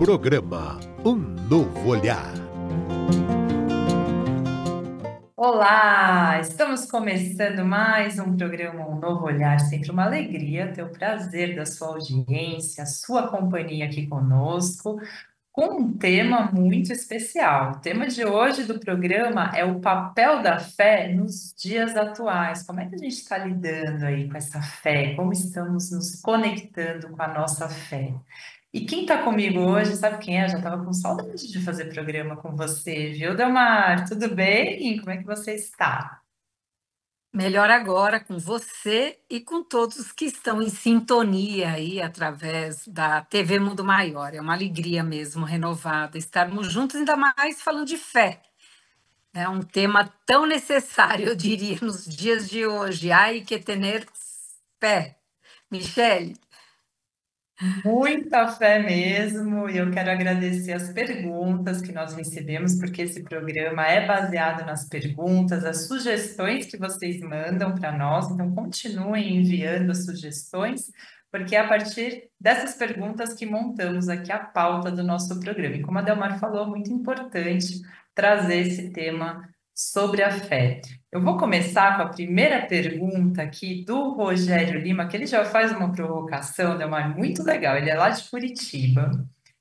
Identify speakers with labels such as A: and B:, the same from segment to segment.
A: Programa Um Novo Olhar.
B: Olá, estamos começando mais um programa Um Novo Olhar. Sempre uma alegria ter o prazer da sua audiência, a sua companhia aqui conosco, com um tema muito especial. O tema de hoje do programa é o papel da fé nos dias atuais. Como é que a gente está lidando aí com essa fé? Como estamos nos conectando com a nossa fé? E quem está comigo hoje, sabe quem é? Eu já estava com saudade de fazer programa com você, viu, Delmar? Tudo bem? Como é que você está?
C: Melhor agora com você e com todos que estão em sintonia aí através da TV Mundo Maior. É uma alegria mesmo, renovada, estarmos juntos, ainda mais falando de fé. É um tema tão necessário, eu diria, nos dias de hoje. Ai, que tener fé. Michele,
B: Muita fé mesmo, e eu quero agradecer as perguntas que nós recebemos, porque esse programa é baseado nas perguntas, as sugestões que vocês mandam para nós, então continuem enviando as sugestões, porque é a partir dessas perguntas que montamos aqui a pauta do nosso programa. E como a Delmar falou, muito importante trazer esse tema sobre a fé. Eu vou começar com a primeira pergunta aqui do Rogério Lima, que ele já faz uma provocação, né, mas muito legal. Ele é lá de Curitiba.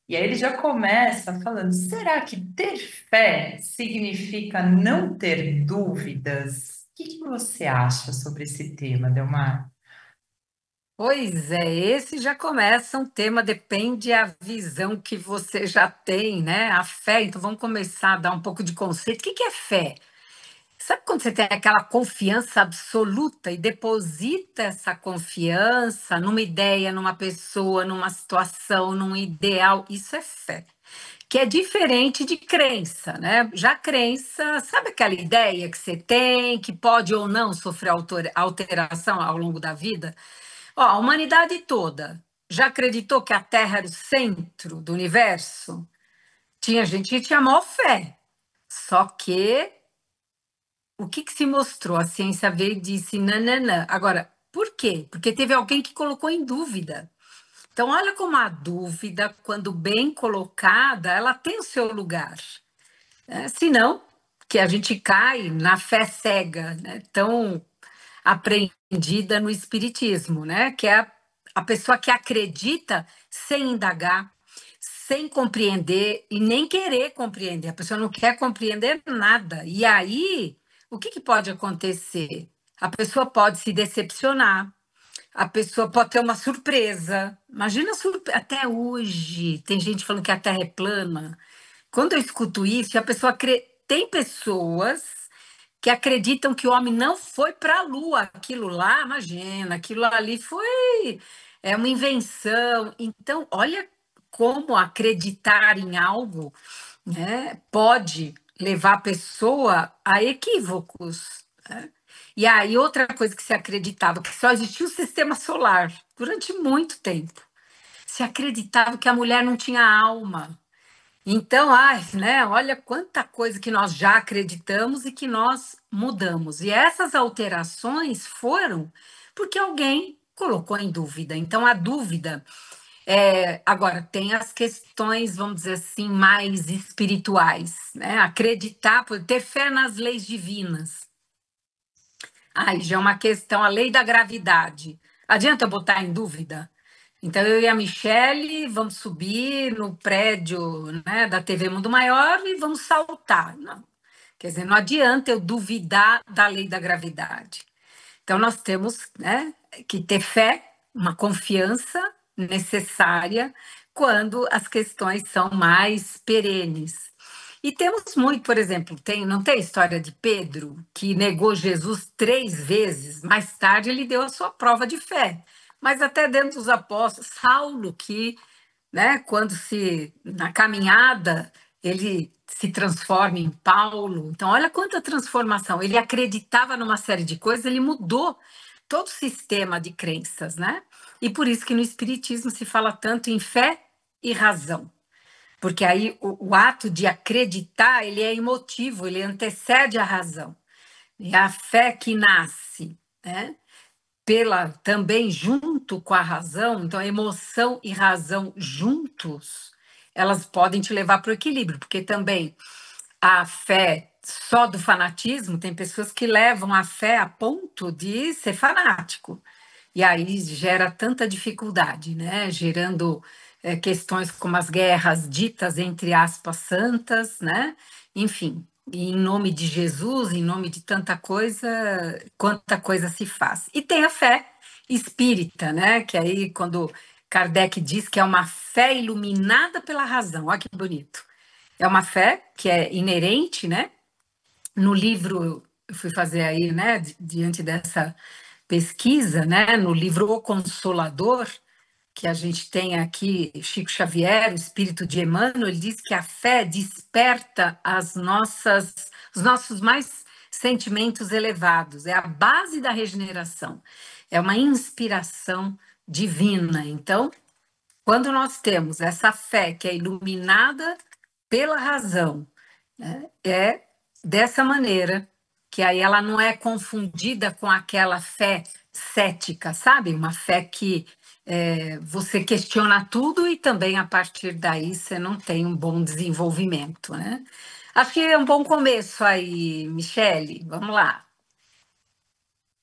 B: E aí ele já começa falando: será que ter fé significa não ter dúvidas? O que que você acha sobre esse tema, Delmar?
C: pois é, esse já começa um tema, depende a visão que você já tem, né? A fé, então vamos começar a dar um pouco de conceito. O que é fé? Sabe quando você tem aquela confiança absoluta e deposita essa confiança numa ideia, numa pessoa, numa situação, num ideal? Isso é fé. Que é diferente de crença, né? Já crença, sabe aquela ideia que você tem, que pode ou não sofrer alteração ao longo da vida? Ó, a humanidade toda já acreditou que a Terra era o centro do universo? Tinha gente que tinha maior fé. Só que o que se mostrou? A ciência veio e disse nananã. Agora, por quê? Porque teve alguém que colocou em dúvida. Então, olha como a dúvida, quando bem colocada, ela tem o seu lugar. Né? Senão, que a gente cai na fé cega, né? Tão aprendida no espiritismo, né? Que é a pessoa que acredita sem indagar, sem compreender e nem querer compreender. A pessoa não quer compreender nada. E aí, o que pode acontecer? A pessoa pode se decepcionar, a pessoa pode ter uma surpresa. Imagina até hoje, tem gente falando que a Terra é plana. Quando eu escuto isso, a pessoa tem pessoas que acreditam que o homem não foi para a Lua. Aquilo lá, imagina, aquilo ali foi uma invenção. Então, olha como acreditar em algo, né, pode levar a pessoa a equívocos. Né? E aí, outra coisa que se acreditava, que só existia o sistema solar durante muito tempo. Se acreditava que a mulher não tinha alma. Então, ai, né, olha quanta coisa que nós já acreditamos e que nós mudamos. E essas alterações foram porque alguém colocou em dúvida. Então, a dúvida agora tem as questões, vamos dizer assim, mais espirituais, né? Acreditar, ter fé nas leis divinas. Aí já é uma questão, a lei da gravidade. Adianta eu botar em dúvida? Então, eu e a Michele vamos subir no prédio, né, da TV Mundo Maior e vamos saltar. Não. Quer dizer, não adianta eu duvidar da lei da gravidade. Então, nós temos, né, que ter fé, uma confiança necessária quando as questões são mais perenes. E temos muito, por exemplo, não tem a história de Pedro, que negou Jesus 3 vezes, mais tarde ele deu a sua prova de fé. Mas até dentro dos apóstolos, Saulo, que, né, quando na caminhada, ele se transforma em Paulo. Então, olha quanta transformação. Ele acreditava numa série de coisas, ele mudou todo o sistema de crenças, né? E por isso que no Espiritismo se fala tanto em fé e razão. Porque aí o ato de acreditar, ele é emotivo, ele antecede a razão. É a fé que nasce, né? Também junto com a razão, então emoção e razão juntos, elas podem te levar para o equilíbrio, porque também a fé só do fanatismo, tem pessoas que levam a fé a ponto de ser fanático. E aí gera tanta dificuldade, né? Gerando questões como as guerras ditas, entre aspas, santas, né? Enfim, em nome de Jesus, em nome de tanta coisa, quanta coisa se faz. E tem a fé espírita, né? Que aí, quando Kardec diz que é uma fé iluminada pela razão, olha que bonito. É uma fé que é inerente, né? No livro, eu fui fazer aí, né, diante dessa pesquisa, né, no livro O Consolador, que a gente tem aqui, Chico Xavier, o espírito de Emmanuel, ele diz que a fé desperta os nossos mais sentimentos elevados, é a base da regeneração, é uma inspiração divina. Então, quando nós temos essa fé que é iluminada pela razão, né, é dessa maneira que aí ela não é confundida com aquela fé cética, sabe? Uma fé que você questiona tudo e também a partir daí você não tem um bom desenvolvimento, né? Acho que é um bom começo aí, Michele. Vamos lá.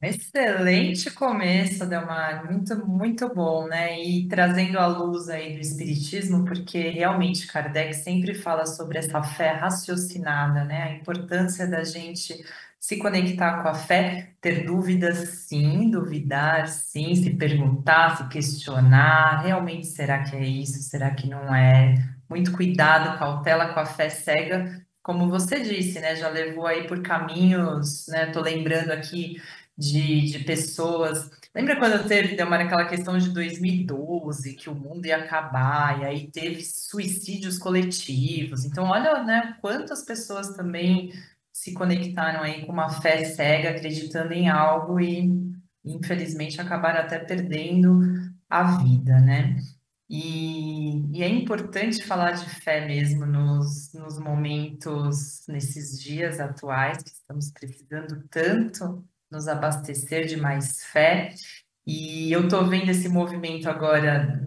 B: Excelente começo, Delmar, muito, muito bom, né? E trazendo a luz aí do Espiritismo, porque realmente Kardec sempre fala sobre essa fé raciocinada, né? A importância da gente se conectar com a fé, ter dúvidas, sim, duvidar, sim, se perguntar, se questionar, realmente será que é isso? Será que não é? Muito cuidado, cautela com a fé cega, como você disse, né? Já levou aí por caminhos, né? Tô lembrando aqui de pessoas. Lembra quando teve, Delmar, aquela questão de 2012, que o mundo ia acabar, e aí teve suicídios coletivos. Então, olha, né, quantas pessoas também se conectaram aí com uma fé cega, acreditando em algo e, infelizmente, acabaram até perdendo a vida, né? E é importante falar de fé mesmo nos momentos, nesses dias atuais, que estamos precisando tanto nos abastecer de mais fé. E eu estou vendo esse movimento agora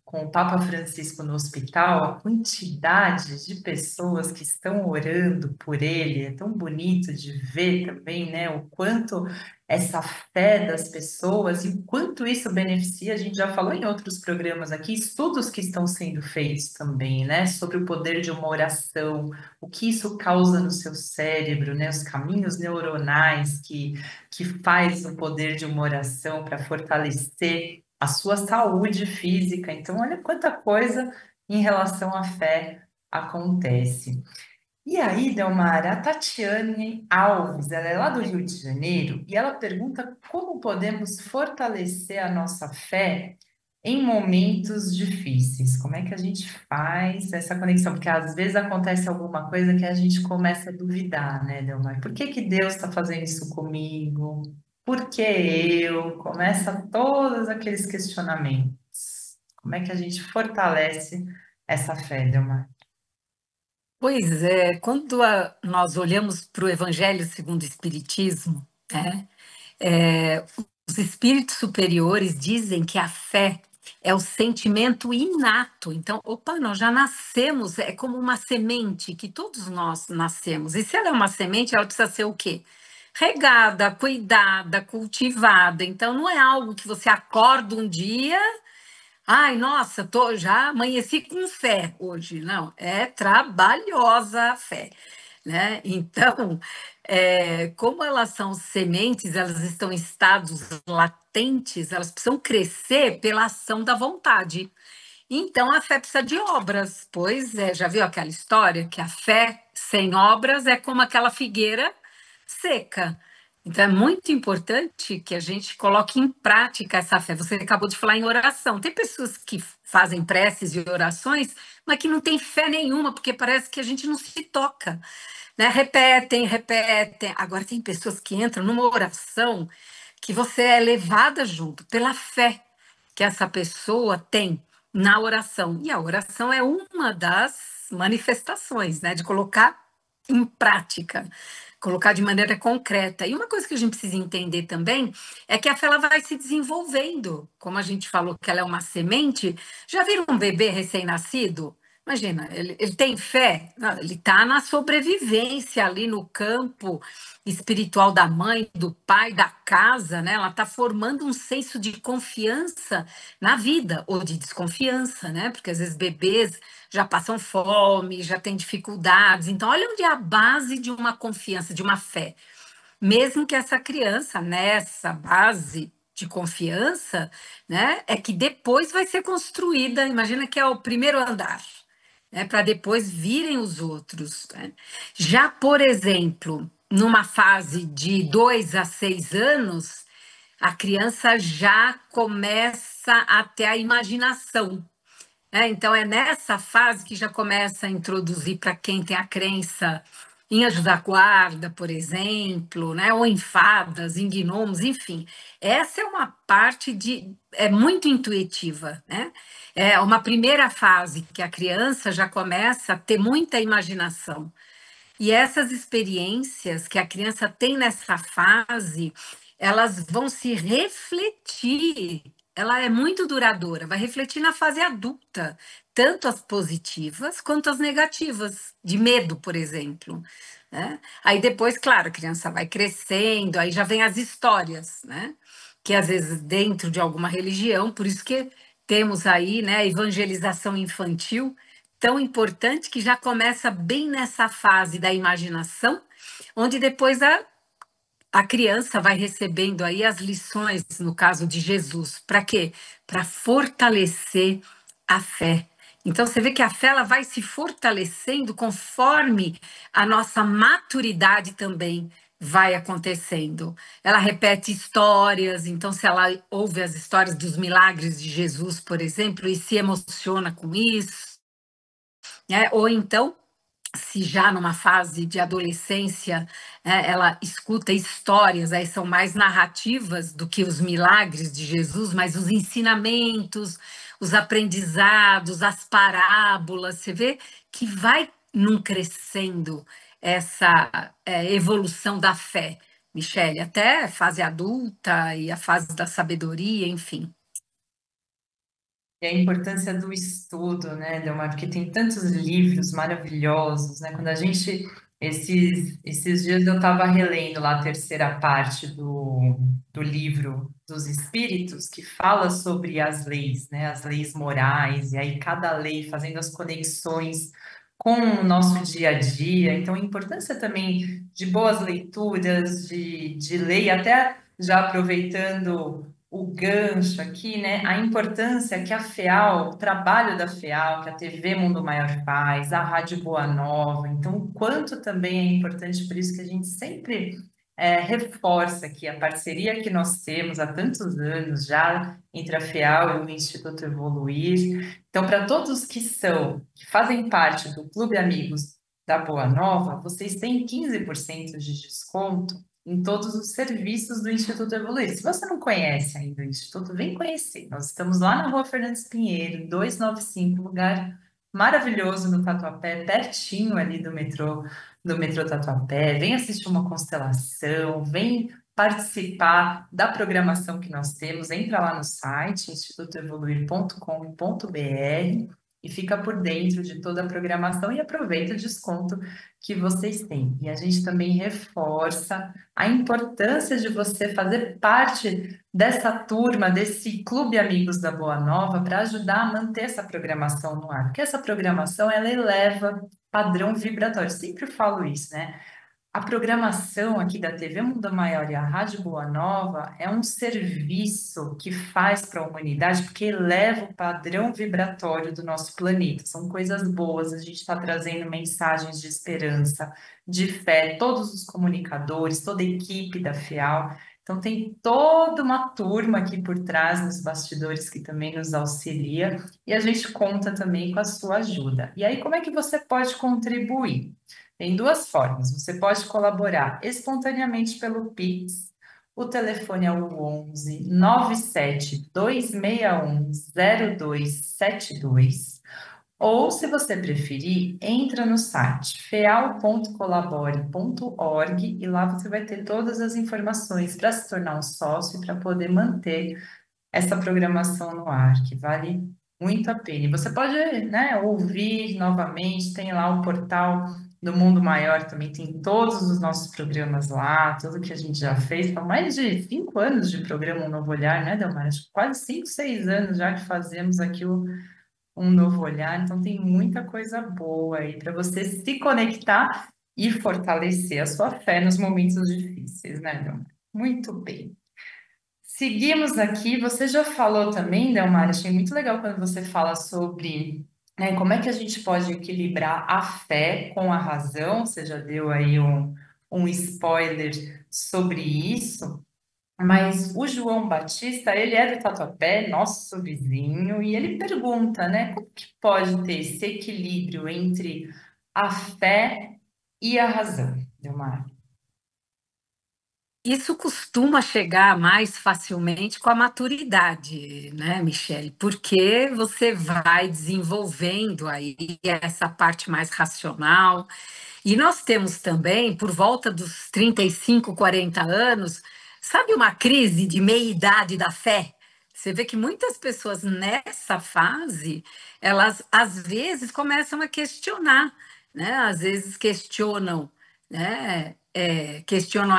B: com o Papa Francisco no hospital, a quantidade de pessoas que estão orando por ele, é tão bonito de ver também, né? O quanto essa fé das pessoas e o quanto isso beneficia, a gente já falou em outros programas aqui, estudos que estão sendo feitos também, né? Sobre o poder de uma oração, o que isso causa no seu cérebro, né? Os caminhos neuronais que faz o poder de uma oração para fortalecer a sua saúde física. Então, olha quanta coisa em relação à fé acontece. E aí, Delmara, a Tatiane Alves, ela é lá do Rio de Janeiro, e ela pergunta como podemos fortalecer a nossa fé em momentos difíceis. Como é que a gente faz essa conexão? Porque às vezes acontece alguma coisa que a gente começa a duvidar, né, Delmar? Por que que Deus está fazendo isso comigo? Por que eu? Começa todos aqueles questionamentos. Como é que a gente fortalece essa fé, Delmar?
C: Pois é, quando nós olhamos para o Evangelho segundo o Espiritismo, né, é, os espíritos superiores dizem que a fé é o sentimento inato. Então, opa, nós já nascemos, é como uma semente que todos nós nascemos. E se ela é uma semente, ela precisa ser o quê? Regada, cuidada, cultivada. Então, não é algo que você acorda um dia. Ai, nossa, já amanheci com fé hoje. Não, é trabalhosa a fé, né? Então, como elas são sementes, elas estão em estados latentes, elas precisam crescer pela ação da vontade. Então, a fé precisa de obras. Pois é, já viu aquela história que a fé sem obras é como aquela figueira seca. Então, é muito importante que a gente coloque em prática essa fé. Você acabou de falar em oração. Tem pessoas que fazem preces e orações, mas que não têm fé nenhuma, porque parece que a gente não se toca, né? Repetem, repetem. Agora, tem pessoas que entram numa oração que você é levada junto pela fé que essa pessoa tem na oração. E a oração é uma das manifestações, né, de colocar em prática, colocar de maneira concreta. E uma coisa que a gente precisa entender também é que a fé ela vai se desenvolvendo. Como a gente falou que ela é uma semente, já viram um bebê recém-nascido? Imagina, ele tem fé? Não, ele está na sobrevivência ali no campo espiritual da mãe, do pai, da casa, né? Ela está formando um senso de confiança na vida, ou de desconfiança, né? Porque às vezes bebês já passam fome, já têm dificuldades. Então, olha onde é a base de uma confiança, de uma fé. Mesmo que essa criança, nessa base de confiança, né, é que depois vai ser construída, imagina que é o primeiro andar, né, para depois virem os outros, né? Já, por exemplo, numa fase de 2 a 6 anos, a criança já começa a ter a imaginação. Então, é nessa fase que já começa a introduzir para quem tem a crença em anjos da guarda, por exemplo, né? Ou em fadas, em gnomos, enfim. Essa é uma parte é muito intuitiva, né? É uma primeira fase que a criança já começa a ter muita imaginação. E essas experiências que a criança tem nessa fase, elas vão se refletir. Ela é muito duradoura, vai refletir na fase adulta, tanto as positivas quanto as negativas, de medo, por exemplo, né? Aí depois, claro, a criança vai crescendo, aí já vem as histórias, né? Que às vezes dentro de alguma religião, por isso que temos aí, né, a evangelização infantil, tão importante, que já começa bem nessa fase da imaginação, onde depois a criança vai recebendo aí as lições, no caso de Jesus. Para quê? Para fortalecer a fé. Então, você vê que a fé ela vai se fortalecendo conforme a nossa maturidade também vai acontecendo. Ela repete histórias, então, se ela ouve as histórias dos milagres de Jesus, por exemplo, e se emociona com isso, né? Ou então, se já numa fase de adolescência, né, ela escuta histórias, aí são mais narrativas do que os milagres de Jesus, mas os ensinamentos, os aprendizados, as parábolas, você vê que vai num crescendo essa evolução da fé, Michele, até a fase adulta e a fase da sabedoria, enfim.
B: E a importância do estudo, né, Delmar? Porque tem tantos livros maravilhosos, né? Esses dias eu estava relendo lá a terceira parte do livro dos Espíritos, que fala sobre as leis, né? As leis morais, e aí cada lei fazendo as conexões com o nosso dia a dia. Então, a importância também de boas leituras, de ler, e até já aproveitando o gancho aqui, né? A importância que a FEAL, o trabalho da FEAL, que a TV Mundo Maior faz, a Rádio Boa Nova, então o quanto também é importante, por isso que a gente sempre reforça aqui a parceria que nós temos há tantos anos já entre a FEAL e o Instituto Evoluir. Então, para todos que fazem parte do Clube Amigos da Boa Nova, vocês têm 15% de desconto em todos os serviços do Instituto Evoluir. Se você não conhece ainda o Instituto, vem conhecer. Nós estamos lá na Rua Fernandes Pinheiro, 295, lugar maravilhoso no Tatuapé, pertinho ali do metrô Tatuapé. Vem assistir uma constelação, vem participar da programação que nós temos. Entra lá no site institutoevoluir.com.br e fica por dentro de toda a programação e aproveita o desconto que vocês têm. E a gente também reforça a importância de você fazer parte dessa turma, desse Clube Amigos da Boa Nova, para ajudar a manter essa programação no ar. Porque essa programação, ela eleva padrão vibratório. Sempre falo isso, né? A programação aqui da TV Mundo Maior e a Rádio Boa Nova é um serviço que faz para a humanidade, porque eleva o padrão vibratório do nosso planeta. São coisas boas, a gente está trazendo mensagens de esperança, de fé, todos os comunicadores, toda a equipe da FEAL. Então, tem toda uma turma aqui por trás, nos bastidores, que também nos auxilia, e a gente conta também com a sua ajuda. E aí, como é que você pode contribuir? Tem duas formas. Você pode colaborar espontaneamente pelo Pix. O telefone é o 11 97 261 0272. Ou, se você preferir, entra no site feal.colabore.org e lá você vai ter todas as informações para se tornar um sócio e para poder manter essa programação no ar, que vale muito a pena. E você pode, né, ouvir novamente, tem lá o portal do Mundo Maior, também tem todos os nossos programas lá, tudo que a gente já fez. São mais de 5 anos de programa Um Novo Olhar, né, Delmar? Acho que quase 5, 6 anos já que fazemos aqui Um Novo Olhar, então tem muita coisa boa aí para você se conectar e fortalecer a sua fé nos momentos difíceis, né, Delmar? Muito bem. Seguimos aqui. Você já falou também, Delmar, achei muito legal quando você fala sobre, né, como é que a gente pode equilibrar a fé com a razão. Você já deu aí um spoiler sobre isso. Mas o João Batista, ele é do Tatuapé, nosso vizinho, e ele pergunta, né, como que pode ter esse equilíbrio entre a fé e a razão, Delmar?
C: Isso costuma chegar mais facilmente com a maturidade, né, Michele? Porque você vai desenvolvendo aí essa parte mais racional. E nós temos também, por volta dos 35, 40 anos, sabe, uma crise de meia-idade da fé? Você vê que muitas pessoas nessa fase, elas às vezes começam a questionar, né? Às vezes questionam, né? Questionam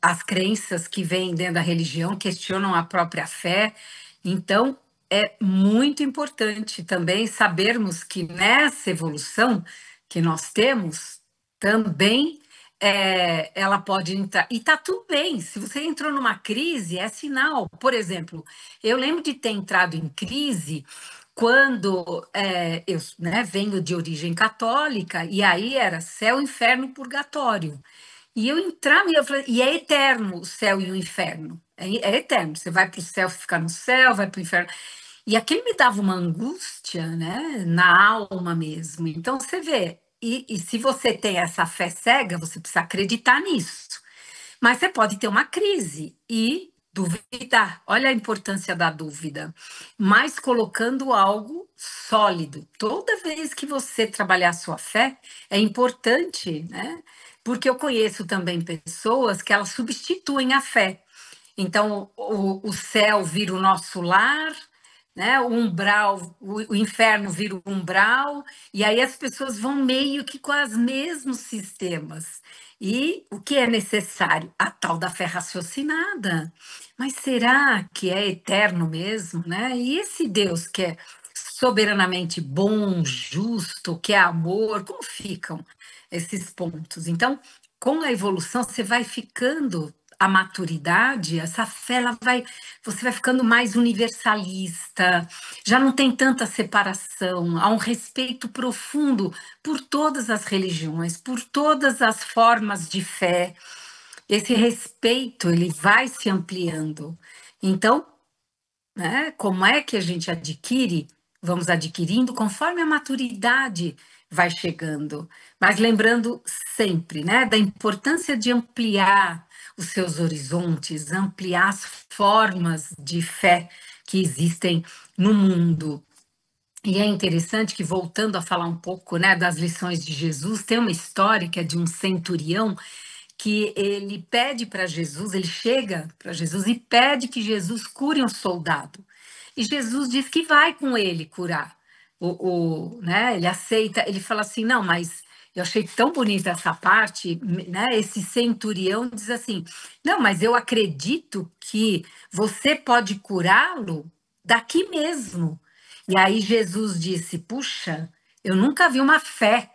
C: as crenças que vêm dentro da religião, questionam a própria fé. Então, é muito importante também sabermos que nessa evolução que nós temos, também ela pode entrar. E está tudo bem, se você entrou numa crise, é sinal. Por exemplo, eu lembro de ter entrado em crise quando eu, né, venho de origem católica, e aí era céu, inferno, purgatório. E eu entrava e eu falei, e é eterno o céu e o inferno. É eterno. Você vai para o céu, fica no céu, vai para o inferno. E aquilo me dava uma angústia, né, na alma mesmo. Então você vê, e se você tem essa fé cega, você precisa acreditar nisso. Mas você pode ter uma crise e duvidar. Olha a importância da dúvida, mas colocando algo sólido. Toda vez que você trabalhar a sua fé, é importante, né? Porque eu conheço também pessoas que elas substituem a fé. Então, o céu vira o nosso lar, né? O umbral, o inferno vira o umbral, e aí as pessoas vão meio que com os mesmos sistemas. E o que é necessário? A tal da fé raciocinada. Mas será que é eterno mesmo, né? E esse Deus que é soberanamente bom, justo, que é amor, como ficam esses pontos? Então, com a evolução, você vai ficando a maturidade, essa fé, você vai ficando mais universalista, já não tem tanta separação, há um respeito profundo por todas as religiões, por todas as formas de fé. Esse respeito, ele vai se ampliando. Então, né, como é que a gente adquire? Vamos adquirindo conforme a maturidade vai chegando, mas lembrando sempre, né, da importância de ampliar os seus horizontes, ampliar as formas de fé que existem no mundo. E é interessante que, voltando a falar um pouco, né, das lições de Jesus, tem uma história que é de um centurião que ele pede para Jesus, ele chega para Jesus e pede que Jesus cure um soldado. E Jesus diz que vai com ele curar. Né, ele aceita, ele fala assim, não, mas eu achei tão bonita essa parte, né? Esse centurião diz assim, não, mas eu acredito que você pode curá-lo daqui mesmo. E aí Jesus disse, puxa, eu nunca vi uma fé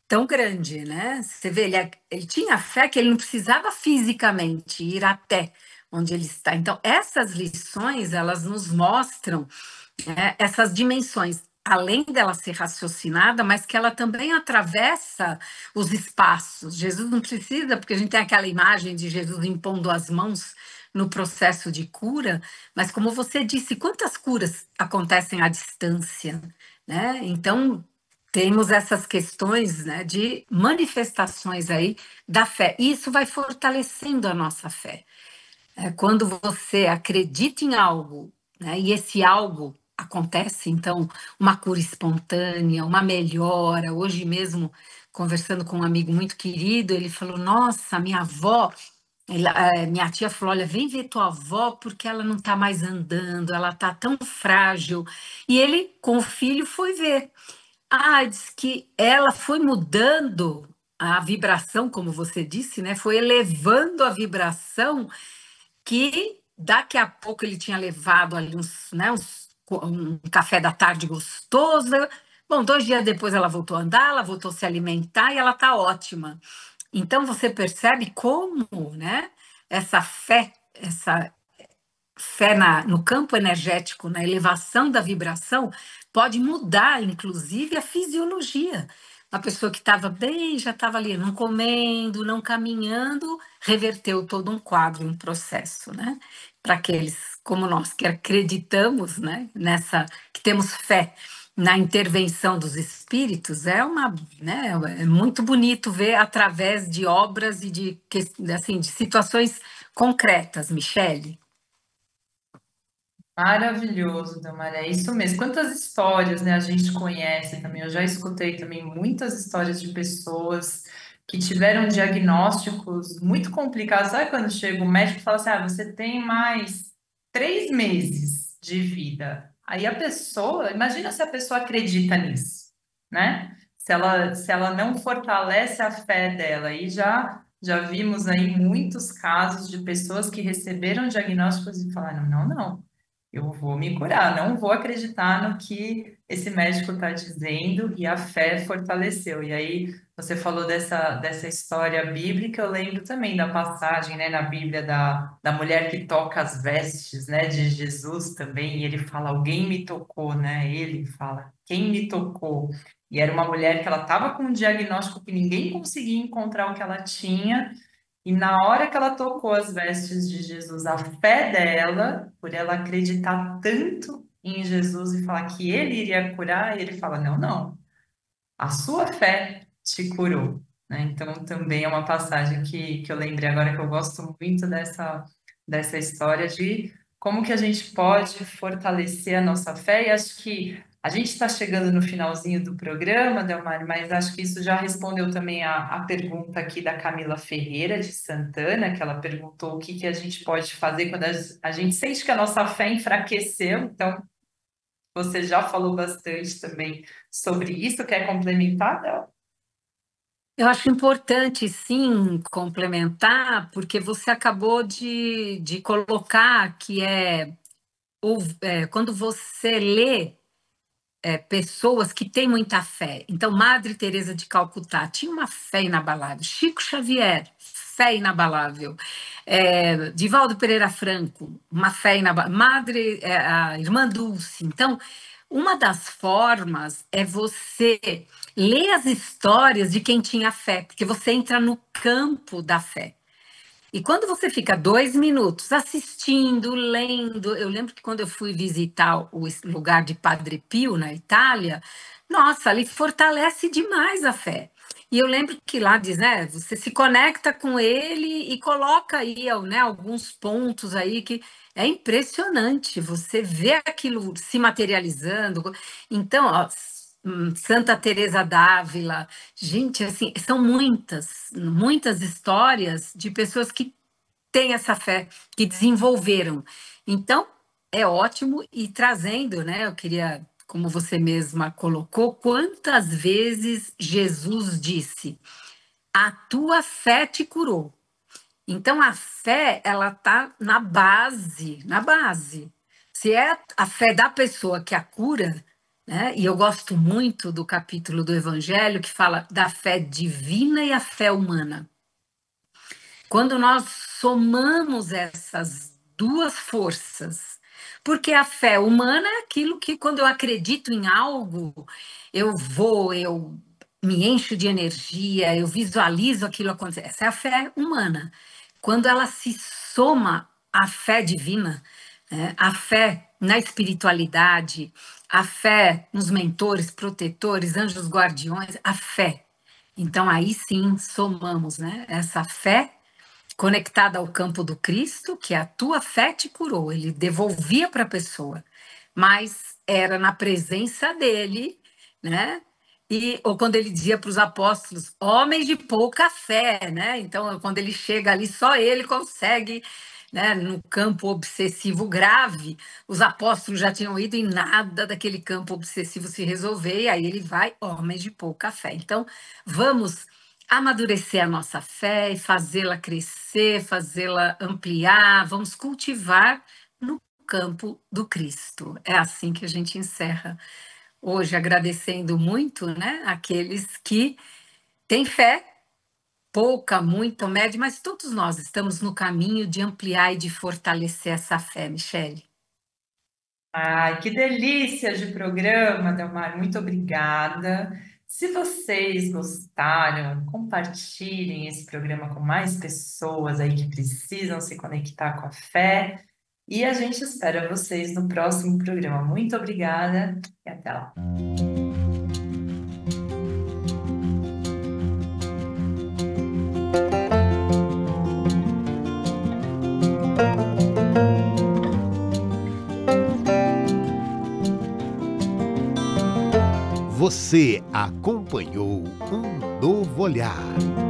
C: tão grande, né? Você vê, ele tinha fé que ele não precisava fisicamente ir até onde ele está. Então, essas lições, elas nos mostram, né, essas dimensões, além dela ser raciocinada, mas que ela também atravessa os espaços. Jesus não precisa, porque a gente tem aquela imagem de Jesus impondo as mãos no processo de cura, mas como você disse, quantas curas acontecem à distância, né? Então, temos essas questões, né, de manifestações aí da fé. E isso vai fortalecendo a nossa fé. Quando você acredita em algo, né, e esse algo acontece, então, uma cura espontânea, uma melhora. Hoje mesmo, conversando com um amigo muito querido, ele falou: Nossa, minha avó Minha tia falou: olha, vem ver tua avó porque ela não está mais andando, ela está tão frágil. E ele, com o filho, foi ver. Ah, diz que ela foi mudando a vibração, como você disse, né? Foi elevando a vibração que daqui a pouco ele tinha levado ali um café da tarde gostoso. Bom, 2 dias depois ela voltou a andar, ela voltou a se alimentar e ela está ótima. Então você percebe como, né, essa fé no campo energético, na elevação da vibração, pode mudar, inclusive, a fisiologia. Uma pessoa que estava bem, já estava ali, não comendo, não caminhando, reverteu todo um quadro, um processo, né? Para aqueles como nós que acreditamos, né, que temos fé na intervenção dos espíritos, né, é muito bonito ver através de obras e assim, de situações concretas, Michele.
B: Maravilhoso, Damara, é isso mesmo. Quantas histórias, né, a gente conhece também. Eu já escutei também muitas histórias de pessoas que tiveram diagnósticos muito complicados. Sabe quando chega o médico e fala assim: ah, você tem mais 3 meses de vida. Aí a pessoa, imagina se a pessoa acredita nisso, né? Se ela não fortalece a fé dela, e já vimos aí muitos casos de pessoas que receberam diagnósticos e falaram: não, não. Eu vou me curar, não vou acreditar no que esse médico está dizendo, e a fé fortaleceu. E aí, você falou dessa história bíblica, eu lembro também da passagem, né, na Bíblia da mulher que toca as vestes, né, de Jesus também, e ele fala: alguém me tocou, né? Ele fala: quem me tocou? E era uma mulher que ela estava com um diagnóstico que ninguém conseguia encontrar o que ela tinha, e na hora que ela tocou as vestes de Jesus, a fé dela, por ela acreditar tanto em Jesus e falar que ele iria curar, ele fala: não, não, a sua fé te curou, né? Então, também é uma passagem que eu lembrei agora, que eu gosto muito dessa história de como que a gente pode fortalecer a nossa fé. E acho que a gente está chegando no finalzinho do programa, Delmar, mas acho que isso já respondeu também a pergunta aqui da Camila Ferreira, de Santana, que ela perguntou o que que a gente pode fazer quando a gente sente que a nossa fé enfraqueceu. Então, você já falou bastante também sobre isso. Quer complementar, Del?
C: Eu acho importante, sim, complementar, porque você acabou de colocar que quando você lê pessoas que têm muita fé. Então, Madre Teresa de Calcutá tinha uma fé inabalável. Chico Xavier, fé inabalável. Divaldo Pereira Franco, uma fé inabalável. A Irmã Dulce. Então, uma das formas é você ler as histórias de quem tinha fé, porque você entra no campo da fé. E quando você fica 2 minutos assistindo, lendo, eu lembro que quando eu fui visitar o lugar de Padre Pio, na Itália, nossa, ali fortalece demais a fé. E eu lembro que lá diz, né, você se conecta com ele e coloca aí, né, alguns pontos aí que é impressionante, você vê aquilo se materializando. Então, ó, Santa Teresa d'Ávila, gente, assim, são muitas histórias de pessoas que têm essa fé, que desenvolveram. Então, é ótimo e trazendo, né? Eu queria, como você mesma colocou, quantas vezes Jesus disse: "A tua fé te curou". Então, a fé, ela tá na base, na base. Se é a fé da pessoa que a cura, né? E eu gosto muito do capítulo do Evangelho que fala da fé divina e a fé humana. Quando nós somamos essas duas forças, porque a fé humana é aquilo que, quando eu acredito em algo, eu me encho de energia, eu visualizo aquilo acontecer. Essa é a fé humana. Quando ela se soma à fé divina, né, a fé na espiritualidade, a fé nos mentores, protetores, anjos guardiões, a fé. Então, aí sim, somamos, né, essa fé conectada ao campo do Cristo, que a tua fé te curou. Ele devolvia para a pessoa, mas era na presença dele, né? ou quando ele dizia para os apóstolos, homens de pouca fé, né? Então, quando ele chega ali, só ele consegue, né, no campo obsessivo grave. Os apóstolos já tinham ido e nada daquele campo obsessivo se resolver, e aí ele vai, homens de pouca fé. Então, vamos amadurecer a nossa fé e fazê-la crescer, fazê-la ampliar, vamos cultivar no campo do Cristo. É assim que a gente encerra hoje, agradecendo muito, né, aqueles que têm fé, pouca, muita, média, mas todos nós estamos no caminho de ampliar e de fortalecer essa fé, Michele.
B: Ai, que delícia de programa, Delmar. Muito obrigada. Se vocês gostaram, compartilhem esse programa com mais pessoas aí que precisam se conectar com a fé. E a gente espera vocês no próximo programa. Muito obrigada e até lá.
A: Você acompanhou Um Novo Olhar.